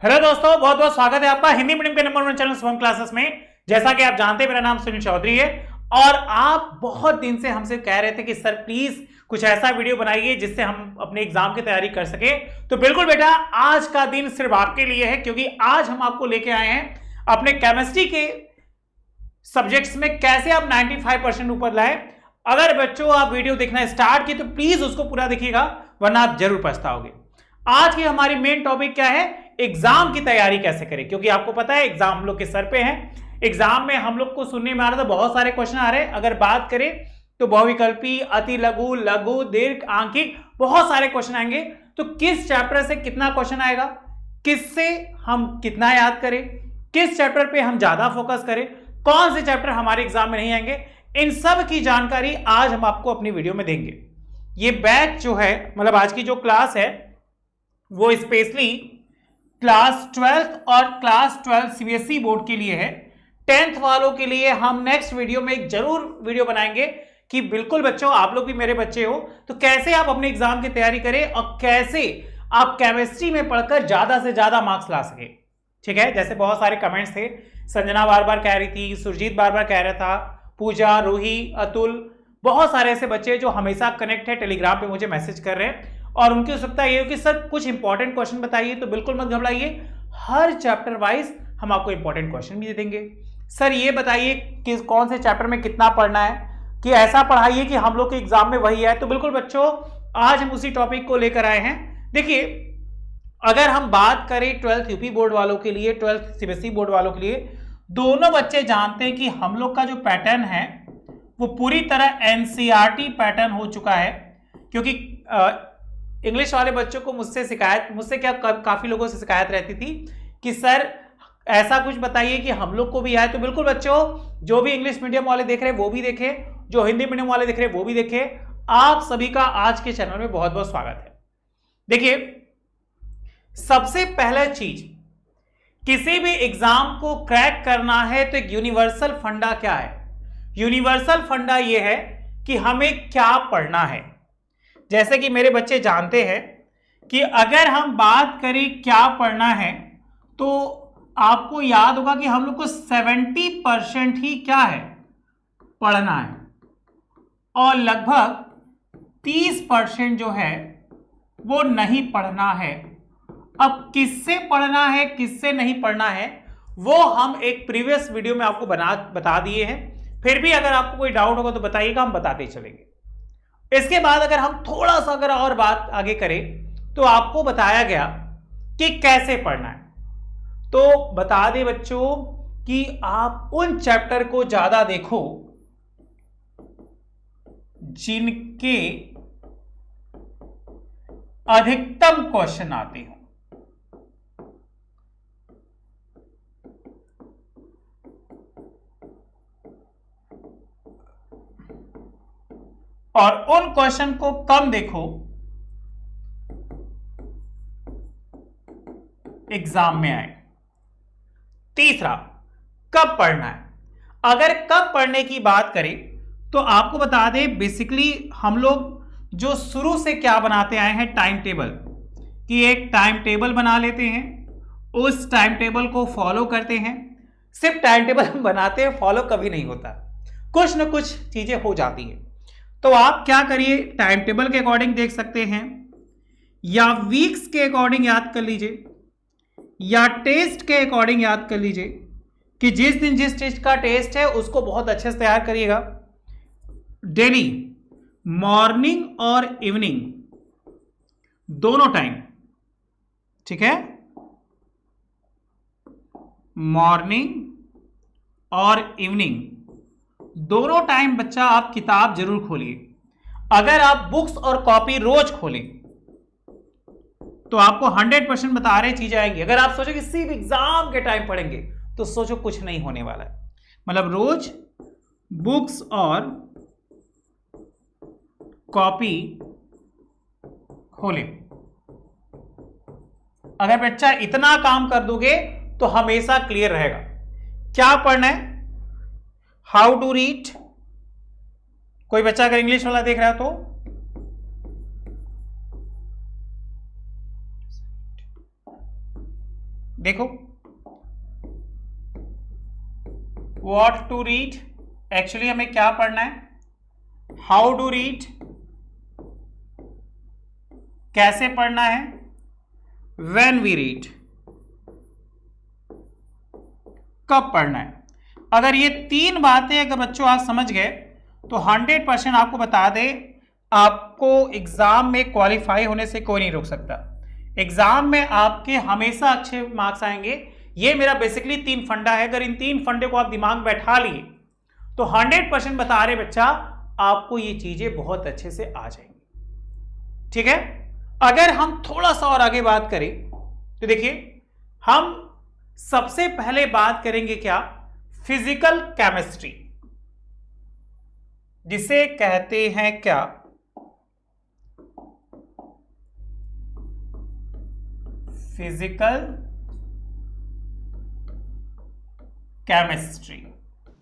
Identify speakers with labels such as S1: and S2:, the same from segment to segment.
S1: Hello दोस्तों, बहुत बहुत स्वागत है आपका हिंदी मीडियम के नंबर 1 चैनल स्वयं क्लासेस में। जैसा कि आप जानते हैं, मेरा नाम सुनील चौधरी है और आप बहुत दिन से हमसे कह रहे थे कि सर प्लीज कुछ ऐसा वीडियो बनाइए जिससे हम अपने एग्जाम की तैयारी कर सके। तो बिल्कुल बेटा, आज का दिन सिर्फ आपके लिए है, क्योंकि आज हम आपको लेके आए हैं अपने केमिस्ट्री के सब्जेक्ट्स में कैसे आप 95% ऊपर लाए। अगर बच्चों आप वीडियो देखना स्टार्ट की तो प्लीज उसको पूरा देखिएगा, वरना आप जरूर पछताओगे। आज की हमारी मेन टॉपिक क्या है? एग्जाम की तैयारी कैसे करें, क्योंकि आपको पता है एग्जाम हम लोग के सर पे है। एग्जाम में हम लोग को सुनने में आ रहा था बहुत सारे क्वेश्चन आ रहे हैं। अगर बात करें तो बहुविकल्पी, अति लघु, लघु, दीर्घ, आंकिक, बहुत सारे क्वेश्चन आएंगे। तो किस चैप्टर से कितना क्वेश्चन आएगा, किससे हम कितना याद करें, किस चैप्टर पे हम ज्यादा फोकस करें, कौन से चैप्टर हमारे एग्जाम में नहीं आएंगे, इन सब की जानकारी आज हम आपको अपनी वीडियो में देंगे। ये बैच जो है, मतलब आज की जो क्लास है वो स्पेशली क्लास 12th और क्लास 12 सीबीएसई बोर्ड के लिए है। 10th वालों के लिए हम नेक्स्ट वीडियो में एक जरूर वीडियो बनाएंगे कि बिल्कुल बच्चों, आप लोग भी मेरे बच्चे हो, तो कैसे आप अपने एग्जाम की तैयारी करें और कैसे आप केमिस्ट्री में पढ़कर ज्यादा से ज्यादा मार्क्स ला सके। ठीक है, जैसे बहुत सारे कमेंट्स थे, संजना बार बार कह रही थी, सुरजीत बार बार कह रहा था, पूजा, रूही, अतुल, बहुत सारे ऐसे बच्चे जो हमेशा कनेक्ट है, टेलीग्राम पे मुझे मैसेज कर रहे हैं और उनकी उत्सुकता ये हो कि सर कुछ इंपॉर्टेंट क्वेश्चन बताइए। तो बिल्कुल मत घबराइए, हर चैप्टर वाइज हम आपको इंपॉर्टेंट क्वेश्चन भी दे देंगे। सर ये बताइए कि कौन से चैप्टर में कितना पढ़ना है, कि ऐसा पढ़ाइए कि हम लोग के एग्जाम में वही है। तो बिल्कुल बच्चों, आज हम उसी टॉपिक को लेकर आए हैं। देखिए, अगर हम बात करें 12th यूपी बोर्ड वालों के लिए, 12th सीबीएसई बोर्ड वालों के लिए, दोनों बच्चे जानते हैं कि हम लोग का जो पैटर्न है वो पूरी तरह एनसीईआरटी पैटर्न हो चुका है। क्योंकि इंग्लिश वाले बच्चों को मुझसे क्या काफी लोगों से शिकायत रहती थी कि सर ऐसा कुछ बताइए कि हम लोग को भी आए। तो बिल्कुल बच्चों, जो भी इंग्लिश मीडियम वाले देख रहे हैं वो भी देखें, जो हिंदी मीडियम वाले देख रहे हैं वो भी देखें। आप सभी का आज के चैनल में बहुत बहुत स्वागत है। देखिए, सबसे पहला चीज, किसी भी एग्जाम को क्रैक करना है तो एक यूनिवर्सल फंडा क्या है? यूनिवर्सल फंडा यह है कि हमें क्या पढ़ना है। जैसे कि मेरे बच्चे जानते हैं कि अगर हम बात करें क्या पढ़ना है, तो आपको याद होगा कि हम लोग को 70% ही क्या है, पढ़ना है, और लगभग 30% जो है वो नहीं पढ़ना है। अब किससे पढ़ना है, किससे नहीं पढ़ना है, वो हम एक प्रीवियस वीडियो में आपको बता दिए हैं। फिर भी अगर आपको कोई डाउट होगा तो बताइएगा, हम बताते चलेंगे। इसके बाद अगर हम थोड़ा सा अगर और बात आगे करें तो आपको बताया गया कि कैसे पढ़ना है। तो बता दें बच्चों कि आप उन चैप्टर को ज्यादा देखो जिनके अधिकतम क्वेश्चन आते हो। और उन क्वेश्चन को कम देखो एग्जाम में आए। तीसरा, कब पढ़ना है। अगर कब पढ़ने की बात करें तो आपको बता दें, बेसिकली हम लोग जो शुरू से क्या बनाते आए हैं, टाइम टेबल, कि एक टाइम टेबल बना लेते हैं, उस टाइम टेबल को फॉलो करते हैं। सिर्फ टाइम टेबल हम बनाते हैं, फॉलो कभी नहीं होता, कुछ ना कुछ चीजें हो जाती हैं। तो आप क्या करिए, टाइम टेबल के अकॉर्डिंग देख सकते हैं, या वीक्स के अकॉर्डिंग याद कर लीजिए, या टेस्ट के अकॉर्डिंग याद कर लीजिए कि जिस दिन जिस टेस्ट का टेस्ट है उसको बहुत अच्छे से तैयार करिएगा। डेली मॉर्निंग और इवनिंग दोनों टाइम, ठीक है, मॉर्निंग और इवनिंग दोनों टाइम बच्चा आप किताब जरूर खोलिए। अगर आप बुक्स और कॉपी रोज खोलें तो आपको 100% बता रहे चीजें आएंगी। अगर आप सोचो कि सिर्फ एग्जाम के टाइम पढ़ेंगे तो सोचो कुछ नहीं होने वाला है। मतलब रोज बुक्स और कॉपी खोलें। अगर बच्चा इतना काम कर दोगे तो हमेशा क्लियर रहेगा। क्या पढ़ना है, हाउ टू रीड। कोई बच्चा अगर इंग्लिश वाला देख रहा है तो देखो, व्हाट टू रीड, एक्चुअली हमें क्या पढ़ना है, हाउ टू रीड, कैसे पढ़ना है, व्हेन वी रीड, कब पढ़ना है। अगर ये 3 बातें अगर बच्चों आप समझ गए तो 100% आपको बता दे, आपको एग्जाम में क्वालिफाई होने से कोई नहीं रोक सकता। एग्जाम में आपके हमेशा अच्छे मार्क्स आएंगे। ये मेरा बेसिकली 3 फंडा है। अगर इन 3 फंडे को आप दिमाग में बैठा लिए तो 100% बता रहे बच्चा, आपको ये चीजें बहुत अच्छे से आ जाएंगी। ठीक है, अगर हम थोड़ा सा और आगे बात करें तो देखिए, हम सबसे पहले बात करेंगे क्या, फिजिकल केमिस्ट्री, जिसे कहते हैं क्या, फिजिकल केमिस्ट्री।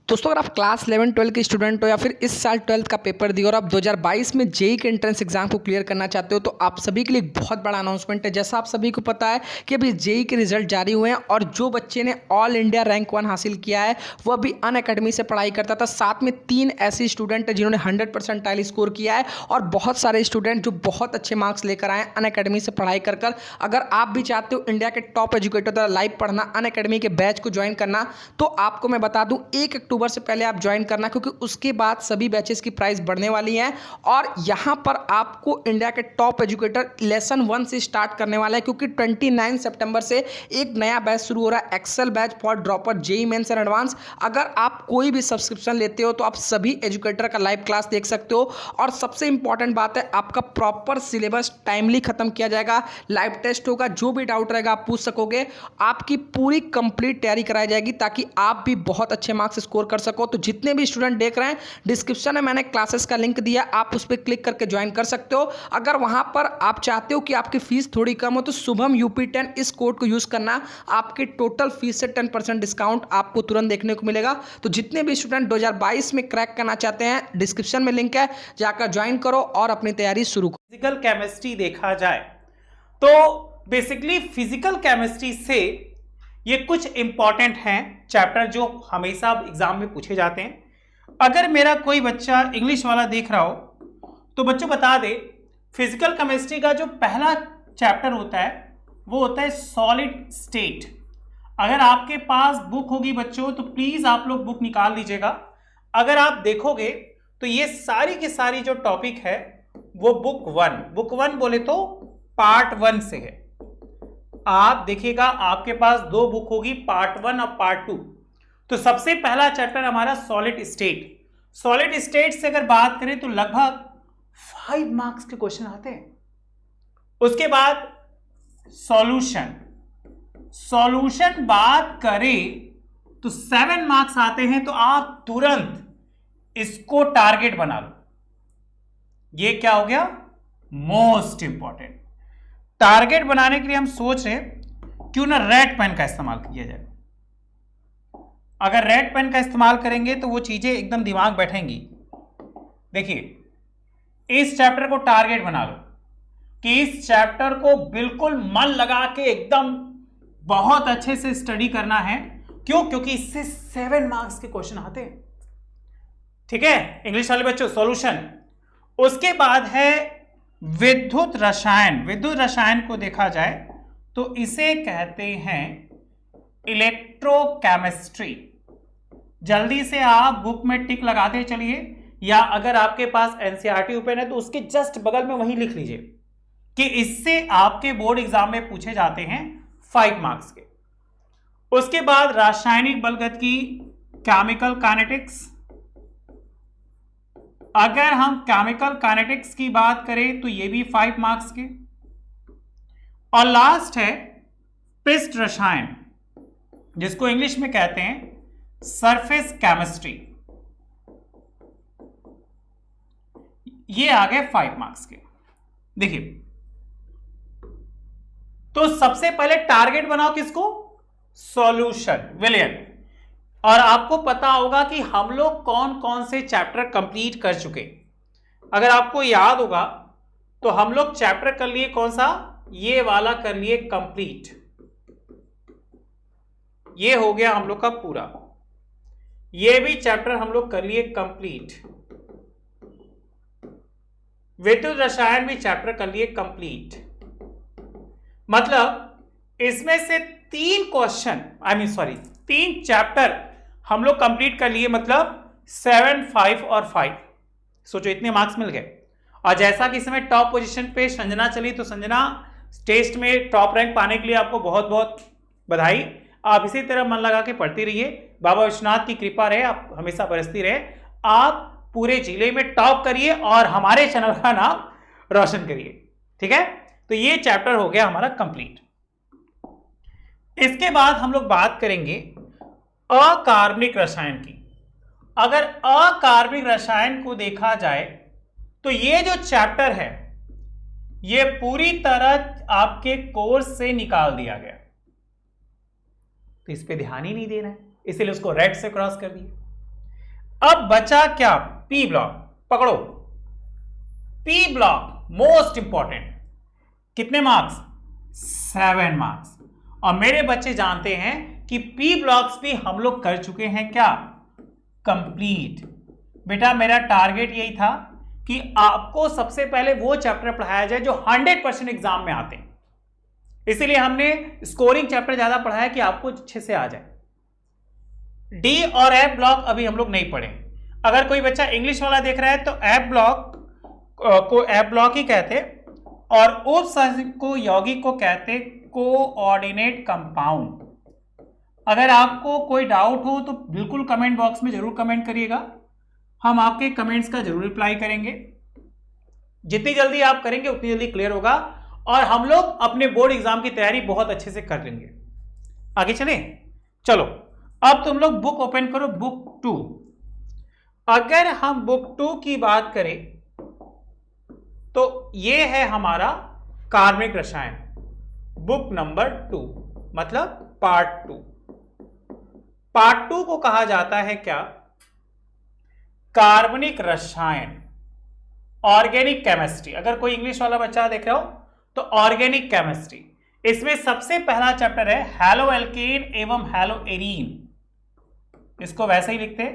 S2: दोस्तों अगर आप क्लास 11 12 के स्टूडेंट हो या फिर इस साल 12th का पेपर दिए और आप 2022 में जेईई के एंट्रेंस एग्जाम को क्लियर करना चाहते हो, तो आप सभी के लिए एक बहुत बड़ा अनाउंसमेंट है। जैसा आप सभी को पता है कि अभी जेईई के रिजल्ट जारी हुए हैं और जो बच्चे ने ऑल इंडिया रैंक 1 हासिल किया है वो अभी अनअकैडमी से पढ़ाई करता था। साथ में 3 ऐसे स्टूडेंट हैं जिन्होंने 100% स्कोर किया है और बहुत सारे स्टूडेंट जो बहुत अच्छे मार्क्स लेकर आए अनअकैडमी से पढ़ाई कर। अगर आप भी चाहते हो इंडिया के टॉप एजुकेटर द्वारा लाइव पढ़ना, अनअकैडमी के बैच को ज्वाइन करना, तो आपको मैं बता दूं 1 अक्टूबर से पहले आप ज्वाइन करना, क्योंकि उसके बाद सभी बैचेस की प्राइस बढ़ने वाली है। और यहां पर आपको इंडिया के टॉप एजुकेटर लेसन 1 से स्टार्ट करने वाला है, क्योंकि 29 सितंबर से एक नया बैच शुरू हो रहा है, Excel batch for dropper JEE mains and advance. अगर आप कोई भी सब्सक्रिप्शन लेते हो तो आप सभी एजुकेटर का लाइव क्लास देख सकते हो। और सबसे इंपॉर्टेंट बात है, आपका प्रॉपर सिलेबस टाइमली खत्म किया जाएगा, लाइव टेस्ट होगा, जो भी डाउट रहेगा आप पूछ सकोगे, आपकी पूरी कंप्लीट तैयारी कराई जाएगी ताकि आप भी बहुत अच्छे मार्क्स स्कोर कर सको। तो जितने भी स्टूडेंट देख रहे हैं, डिस्क्रिप्शन में मैंने क्लासेस का लिंक दिया, आप उस पर क्लिक करके ज्वाइन कर सकते हो। अगर वहां पर आप चाहते हो कि आपकी फीस थोड़ी कम हो तो शुभम UP10 इस कोड को यूज करना, आपके टोटल फीस से 10% डिस्काउंट आपको तुरंत देखने को मिलेगा। तो जितने भी स्टूडेंट 2022 में क्रैक करना चाहते हैं, डिस्क्रिप्शन में लिंक है, जाकर ज्वाइन करो और अपनी तैयारी शुरू करो।
S1: फिजिकल केमिस्ट्री देखा जाए तो बेसिकली फिजिकल केमिस्ट्री से ये कुछ इंपॉर्टेंट हैं चैप्टर जो हमेशा एग्जाम में पूछे जाते हैं। अगर मेरा कोई बच्चा इंग्लिश वाला देख रहा हो तो बच्चों बता दे, फिजिकल केमिस्ट्री का जो पहला चैप्टर होता है वो होता है सॉलिड स्टेट। अगर आपके पास बुक होगी बच्चों तो प्लीज आप लोग बुक निकाल लीजिएगा। अगर आप देखोगे तो ये सारी की सारी जो टॉपिक है वो बुक 1 बोले तो पार्ट 1 से है। आप देखिएगा आपके पास 2 बुक होगी, पार्ट 1 और पार्ट 2। तो सबसे पहला चैप्टर हमारा सॉलिड स्टेट। सॉलिड स्टेट से अगर बात करें तो लगभग 5 मार्क्स के क्वेश्चन आते हैं। उसके बाद सॉल्यूशन बात करें तो 7 मार्क्स आते हैं। तो आप तुरंत इसको टारगेट बना लो। ये क्या हो गया, मोस्ट इंपॉर्टेंट। टारगेट बनाने के लिए हम सोच रहे हैं क्यों ना रेड पेन का इस्तेमाल किया जाए। अगर रेड पेन का इस्तेमाल करेंगे तो वो चीजें एकदम दिमाग बैठेंगी। देखिए इस चैप्टर को टारगेट बना लो कि इस चैप्टर को बिल्कुल मन लगा के एकदम बहुत अच्छे से स्टडी करना है। क्यों? क्योंकि इससे 7 मार्क्स के क्वेश्चन आते हैं। ठीक है इंग्लिश वाले बच्चों, सॉल्यूशन। उसके बाद है विद्युत रसायन। विद्युत रसायन को देखा जाए तो इसे कहते हैं इलेक्ट्रोकेमिस्ट्री। जल्दी से आप बुक में टिक लगाते चलिए, या अगर आपके पास एनसीईआरटी ओपन है तो उसके जस्ट बगल में वहीं लिख लीजिए कि इससे आपके बोर्ड एग्जाम में पूछे जाते हैं 5 मार्क्स के। उसके बाद रासायनिक बलगतिकी, केमिकल काइनेटिक्स। अगर हम केमिकल काइनेटिक्स की बात करें तो ये भी 5 मार्क्स के। और लास्ट है पिष्ट रसायन, जिसको इंग्लिश में कहते हैं सरफेस केमिस्ट्री। ये आ गए 5 मार्क्स के। देखिए तो सबसे पहले टारगेट बनाओ किसको, सॉल्यूशन, विलियन। और आपको पता होगा कि हम लोग कौन कौन से चैप्टर कंप्लीट कर चुके। अगर आपको याद होगा तो हम लोग चैप्टर कर लिए कौन सा, ये वाला कर लिए कंप्लीट। ये हो गया हम लोग का पूरा, ये भी चैप्टर हम लोग कर लिए कंप्लीट। विद्युत रसायन भी चैप्टर कर लिए कंप्लीट। मतलब इसमें से 3 क्वेश्चन, तीन चैप्टर हम लोग कंप्लीट कर लिए, मतलब 7, 5 और 5। सोचो इतने मार्क्स मिल गए। और जैसा कि इसमें टॉप पोजीशन पे संजना चली, तो संजना टेस्ट में टॉप रैंक पाने के लिए आपको बहुत बहुत बधाई। आप इसी तरह मन लगा के पढ़ती रहिए, बाबा विश्वनाथ की कृपा रहे, आप हमेशा बरसती रहे, आप पूरे जिले में टॉप करिए और हमारे चैनल का नाम रोशन करिए। ठीक है, तो ये चैप्टर हो गया हमारा कंप्लीट। इसके बाद हम लोग बात करेंगे अकार्बनिक रसायन की। अगर अकार्बनिक रसायन को देखा जाए तो ये जो चैप्टर है ये पूरी तरह आपके कोर्स से निकाल दिया गया, तो इस पे ध्यान ही नहीं देना है, इसलिए उसको रेड से क्रॉस कर दिया। अब बचा क्या? P block. पकड़ो, पी ब्लॉक मोस्ट इंपॉर्टेंट। कितने मार्क्स? 7 मार्क्स। और मेरे बच्चे जानते हैं कि पी ब्लॉक्स भी हम लोग कर चुके हैं क्या? कंप्लीट। बेटा मेरा टारगेट यही था कि आपको सबसे पहले वो चैप्टर पढ़ाया जाए जो 100% एग्जाम में आते हैं, इसीलिए हमने स्कोरिंग चैप्टर ज्यादा पढ़ाया कि आपको अच्छे से आ जाए। डी और एफ ब्लॉक अभी हम लोग नहीं पढ़े। अगर कोई बच्चा इंग्लिश वाला देख रहा है तो एफ ब्लॉक को एफ ब्लॉक ही कहते, और उपसर्ग को यौगिक को कहते कोऑर्डिनेट कंपाउंड। अगर आपको कोई डाउट हो तो बिल्कुल कमेंट बॉक्स में जरूर कमेंट करिएगा, हम आपके कमेंट्स का जरूर रिप्लाई करेंगे। जितनी जल्दी आप करेंगे उतनी जल्दी क्लियर होगा और हम लोग अपने बोर्ड एग्जाम की तैयारी बहुत अच्छे से कर लेंगे। आगे चले, चलो अब तुम लोग बुक ओपन करो, बुक 2। अगर हम बुक 2 की बात करें तो ये है हमारा कार्बनिक रसायन, बुक नंबर 2, मतलब पार्ट 2। पार्ट 2 को कहा जाता है क्या? कार्बनिक रसायन, ऑर्गेनिक केमिस्ट्री। अगर कोई इंग्लिश वाला बच्चा देख रहा हो तो ऑर्गेनिक केमिस्ट्री। इसमें सबसे पहला चैप्टर है हैलो एल्केन एवं हैलो एरीन। इसको वैसे ही लिखते हैं,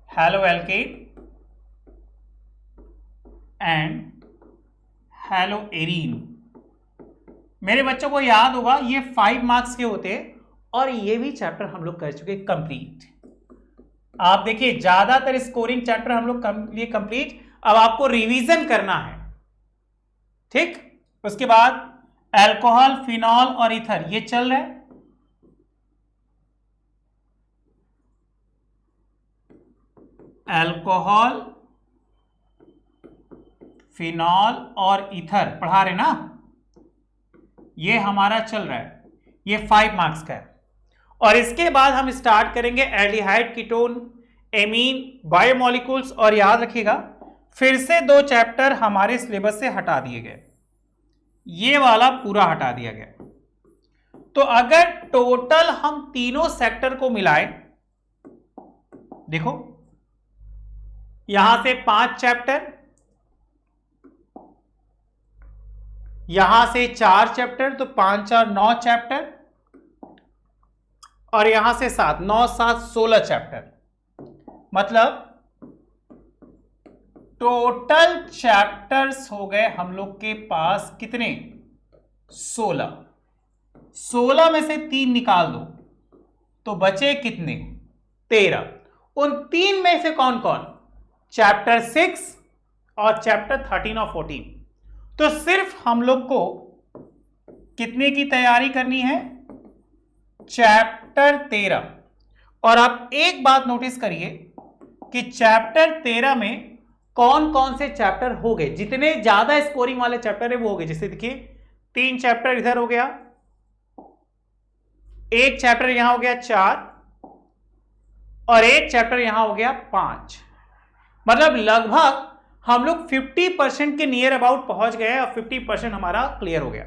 S1: hello alkene and hello arene. मेरे बच्चों को याद होगा ये 5 मार्क्स के होते हैं और ये भी चैप्टर हम लोग कर चुके कंप्लीट। आप देखिए ज्यादातर स्कोरिंग चैप्टर हम लोग लिए कंप्लीट। अब आपको रिवीजन करना है, ठीक। उसके बाद अल्कोहल, फिनॉल और ईथर ये चल रहा है। अल्कोहल, फिनॉल और ईथर पढ़ा रहे ना, ये हमारा चल रहा है, ये 5 मार्क्स का है। और इसके बाद हम स्टार्ट करेंगे एल्डिहाइड, कीटोन, एमीन, बायोमोलिक्यूल्स। और याद रखिएगा फिर से 2 चैप्टर हमारे सिलेबस से हटा दिए गए, ये वाला पूरा हटा दिया गया। तो अगर टोटल हम तीनों सेक्टर को मिलाएं, देखो यहां से 5 चैप्टर, यहां से 4 चैप्टर, तो 5 और 9 चैप्टर, और यहां से 7, 9, 7, 16 चैप्टर। मतलब टोटल चैप्टर्स हो गए हम लोग के पास कितने? 16। 16 में से 3 निकाल दो तो बचे कितने? 13। उन 3 में से कौन कौन? चैप्टर 6 और चैप्टर 13 और 14। तो सिर्फ हम लोग को कितने की तैयारी करनी है? चैप्टर 13। और आप एक बात नोटिस करिए कि चैप्टर 13 में कौन कौन से चैप्टर हो गए, जितने ज्यादा स्कोरिंग वाले चैप्टर है वो हो गए। जैसे देखिए 3 चैप्टर इधर हो गया, 1 चैप्टर यहां हो गया 4, और 1 चैप्टर यहां हो गया 5। मतलब लगभग हम लोग 50% के नियर अबाउट पहुंच गए और 50% हमारा क्लियर हो गया।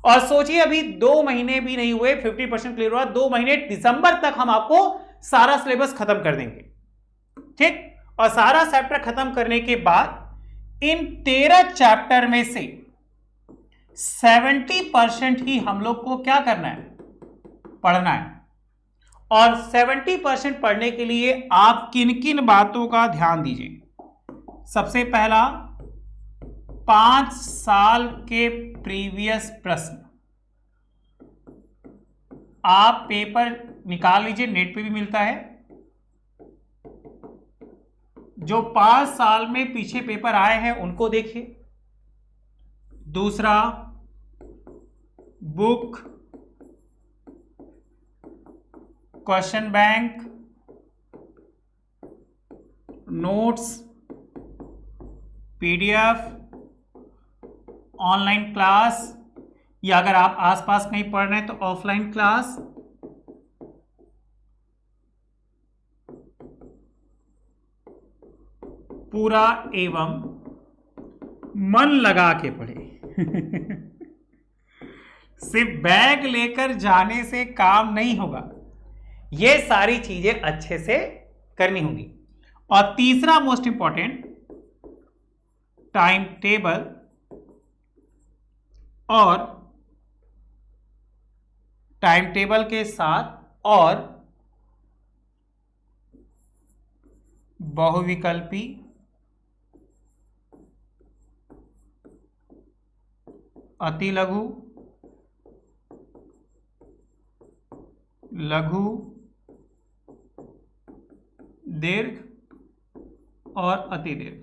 S1: और सोचिए अभी 2 महीने भी नहीं हुए, 50% क्लियर हुआ। 2 महीने, दिसंबर तक हम आपको सारा सिलेबस खत्म कर देंगे, ठीक। और सारा चैप्टर खत्म करने के बाद इन 13 चैप्टर में से 70% ही हम लोग को क्या करना है? पढ़ना है। और 70% पढ़ने के लिए आप किन किन बातों का ध्यान दीजिए। सबसे पहला, 5 साल के प्रीवियस प्रश्न आप पेपर निकाल लीजिए, नेट पे भी मिलता है। जो 5 साल में पीछे पेपर आए हैं उनको देखिए। दूसरा, book, question bank, notes, PDF, online class, या अगर आप आसपास कहीं पढ़ रहे हैं तो ऑफलाइन क्लास। पूरा एवं मन लगा के पढ़े। सिर्फ बैग लेकर जाने से काम नहीं होगा, ये सारी चीजें अच्छे से करनी होगी। और तीसरा मोस्ट इंपॉर्टेंट, टाइम टेबल और टाइम टेबल के साथ और बहुविकल्पी, अति लघु, लघु, दीर्घ और अति दीर्घ।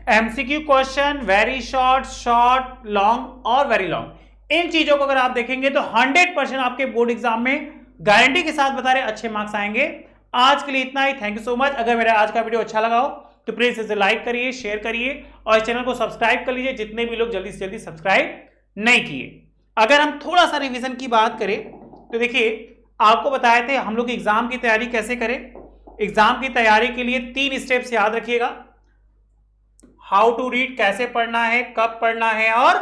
S1: MCQ question, very short, short, long और वेरी लॉन्ग, इन चीजों को अगर आप देखेंगे तो 100% आपके बोर्ड एग्जाम में गारंटी के साथ बता रहे अच्छे मार्क्स आएंगे। आज के लिए इतना ही। Thank you so much. अगर मेरा आज का वीडियो अच्छा लगा हो तो प्लीज इसे लाइक करिए, शेयर करिए और इस चैनल को सब्सक्राइब कर लीजिए, जितने भी लोग जल्दी से जल्दी सब्सक्राइब नहीं किए। अगर हम थोड़ा सा रिवीजन की बात करें तो देखिए, आपको बताए थे हम लोग एग्जाम की तैयारी कैसे करें। एग्जाम की तैयारी के लिए 3 स्टेप्स याद रखिएगा। हाउ टू रीड, कैसे पढ़ना है, कब पढ़ना है और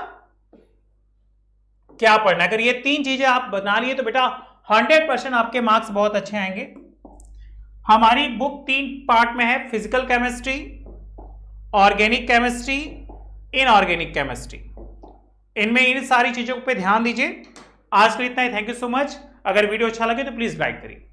S1: क्या पढ़ना है। अगर ये 3 चीजें आप बना लिए तो बेटा 100% आपके मार्क्स बहुत अच्छे आएंगे। हमारी बुक 3 पार्ट में है, physical chemistry, organic chemistry, inorganic chemistry. इनमें इन सारी चीजों पे ध्यान दीजिए। आज के लिए इतना ही। Thank you so much. अगर वीडियो अच्छा लगे तो प्लीज लाइक करिए।